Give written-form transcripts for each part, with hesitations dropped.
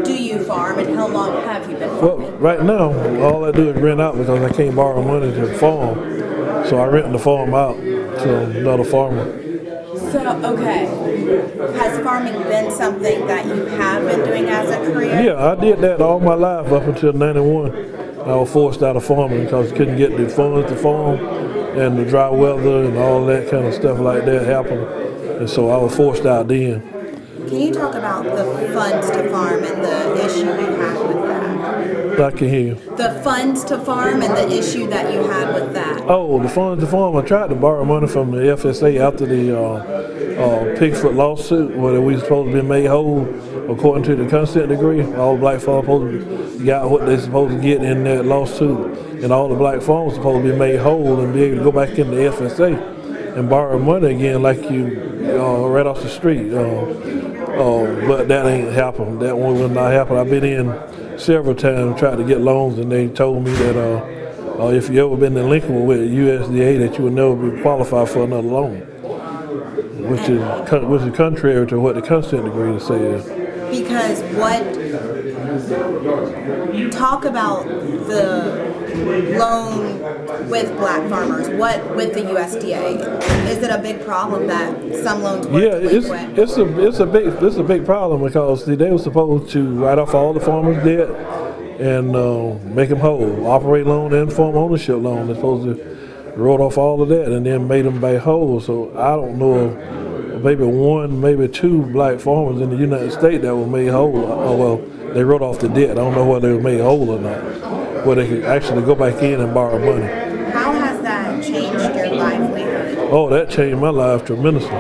do you farm, and how long have you been farming? Well, right now, all I do is rent out because I can't borrow money to farm. So I rent the farm out to another farmer. So, okay. Has farming been something that you have been doing as a career? Yeah, I did that all my life up until '91. I was forced out of farming because I couldn't get the funds to farm, and the dry weather and all that kind of stuff like that happened. And so I was forced out then. Can you talk about the funds to farm and the issue you had with that? I can hear you. The funds to farm and the issue that you had with that. Oh, the funds to farm. I tried to borrow money from the FSA after the Pickford lawsuit, where we were supposed to be made whole according to the consent decree. All black farmers got what they're supposed to get in that lawsuit, and all the black farmers supposed to be made whole and be able to go back into the FSA and borrow money again like you right off the street. But that ain't happened. That one will not happen. I've been in several times trying to get loans, and they told me that if you ever been delinquent with USDA, that you would never be qualified for another loan, which is contrary to what the consent decree says. Because talk about the loan with black farmers. What with the USDA? Is it a big problem that some loans were delinquent? it's a big problem because they were supposed to write off all the farmers' debt and make them whole. Operate loan and farm ownership loan. They're supposed to wrote off all of that and then made them back whole. So I don't know. Maybe one, maybe two black farmers in the United States that were made whole. Well, they wrote off the debt. I don't know whether they were made whole or not, where they could actually go back in and borrow money. How has that changed your livelihood? Oh, that changed my life tremendously.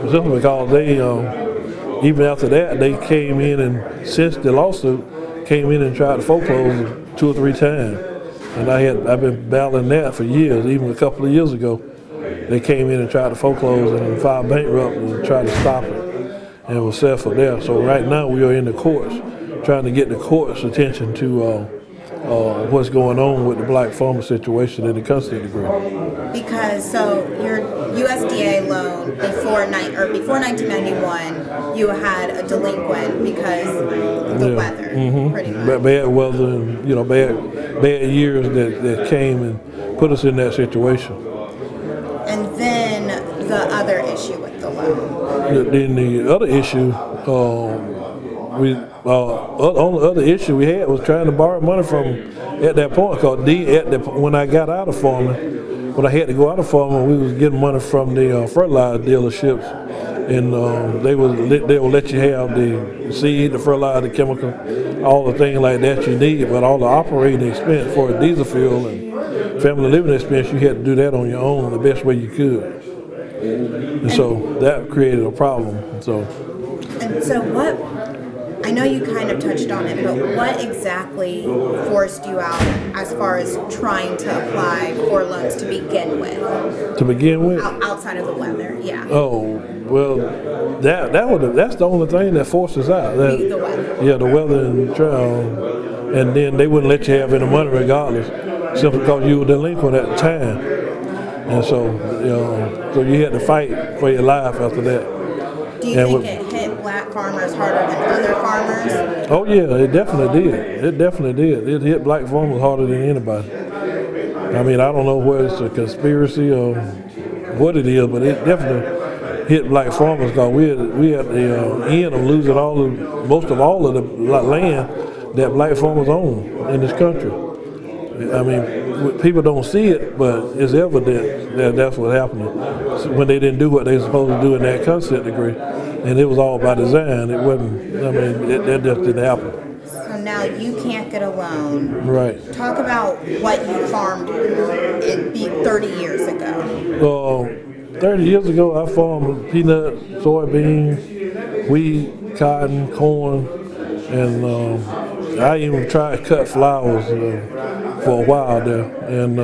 Simply because they, even after that, they came in and since the lawsuit, came in and tried to foreclose 2 or 3 times. And I've been battling that for years, even a couple of years ago. They came in and tried to foreclose and filed bankrupt and tried to stop it, and it was settled there. So right now we are in the courts, trying to get the court's attention to what's going on with the black farmer situation in the consent decree. Because so your USDA loan before 1991, you had a delinquent because of the weather, pretty much. Bad weather and bad years that came and put us in that situation. And then the other issue with the loan. Then the other issue, only other issue we had was trying to borrow money from at that point. Cause when I got out of farming, when I had to go out of farming, we was getting money from the fertilizer dealerships, and they will let you have the seed, the fertilizer, the chemical, all the things like that you need, but all the operating expense for a diesel fuel and family living expense, you had to do that on your own the best way you could. And so that created a problem. And so what, I know you kind of touched on it, but what exactly forced you out as far as trying to apply for loans to begin with? To begin with? Outside of the weather, yeah. Oh, well, that's the only thing that forced us out. The weather. Yeah, the weather and then they wouldn't let you have any money regardless, simply because you were delinquent at the time. And so, so you had to fight for your life after that. Do you think it hit black farmers harder than other farmers? Oh yeah, it definitely did. It definitely did. It hit black farmers harder than anybody. I mean, I don't know whether it's a conspiracy or what it is, but it definitely hit black farmers because we at the end of losing most of all of the land that black farmers own in this country. I mean, people don't see it, but it's evident that that's what's happening when they didn't do what they were supposed to do in that consent decree. And it was all by design. It wasn't, that just didn't happen. So now you can't get a loan. Right. Talk about what you farmed 30 years ago. 30 years ago, I farmed peanuts, soybeans, wheat, cotton, corn, and I even tried to cut flowers for a while there. And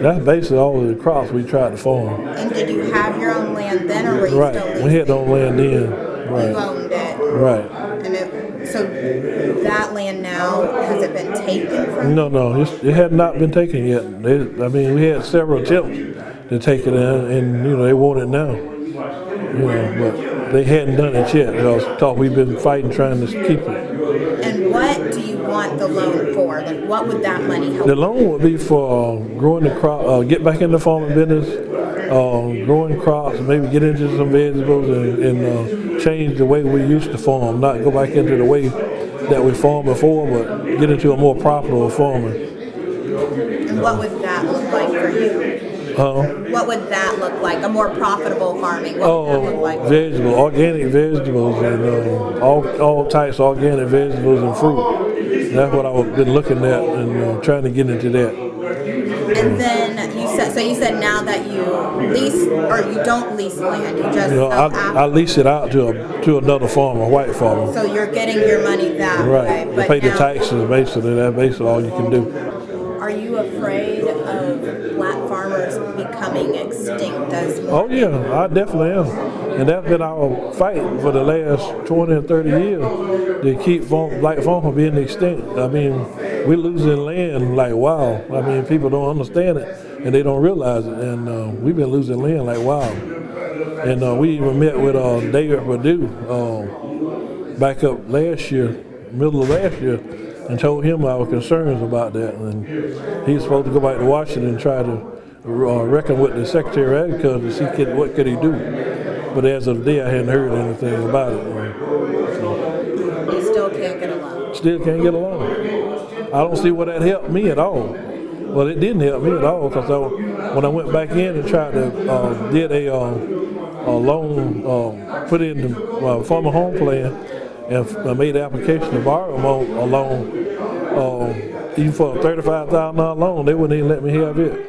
that's basically all of the crops we tried to farm. And did you have your own land then, or were you still leasing? We had our own land then. Right. You owned it. Right. And so that land now, has it been taken from? No, it had not been taken yet. We had several attempts to take it in, and they want it now. But they hadn't done it yet because we've been fighting trying to keep it. And what do you want the loan for? Like, what would that money help? The loan would be for growing the crop, get back into farming business, growing crops, maybe get into some vegetables and change the way we used to farm, not go back into the way that we farmed before, but get into a more profitable farming. And what would that look like for you? What would that look like? A more profitable farming? What would that look like? Vegetables, organic vegetables, and all types of organic vegetables and fruit. That's what I've been looking at and trying to get into that. And then you said now that you lease, or you don't lease land, you just I lease it out to another farmer, a white farmer. So you're getting your money that way. Right. You pay the taxes basically. That's basically all you can do. Are you afraid of black farmers becoming extinct as well? Oh yeah, I definitely am. And that's been our fight for the last 20 or 30 years to keep black farmers from being extinct. I mean, we're losing land like wow. I mean, people don't understand it and they don't realize it. And we've been losing land like wow. And we even met with David Perdue back up last year, middle of last year, and told him our concerns about that. And he's supposed to go back to Washington and try to reckon with the Secretary of Agriculture to see what could he do. But as of today, I hadn't heard anything about it. You still can't get along. Still can't get along. I don't see where that helped me at all. Well, it didn't help me at all because when I went back in and tried to did a loan, put in the farmer home plan, and I made the application to borrow a loan, even for a $35,000 loan, they wouldn't even let me have it.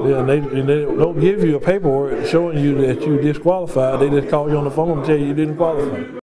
Yeah, and they don't give you a paperwork showing you that you disqualified. They just call you on the phone and tell you you didn't qualify.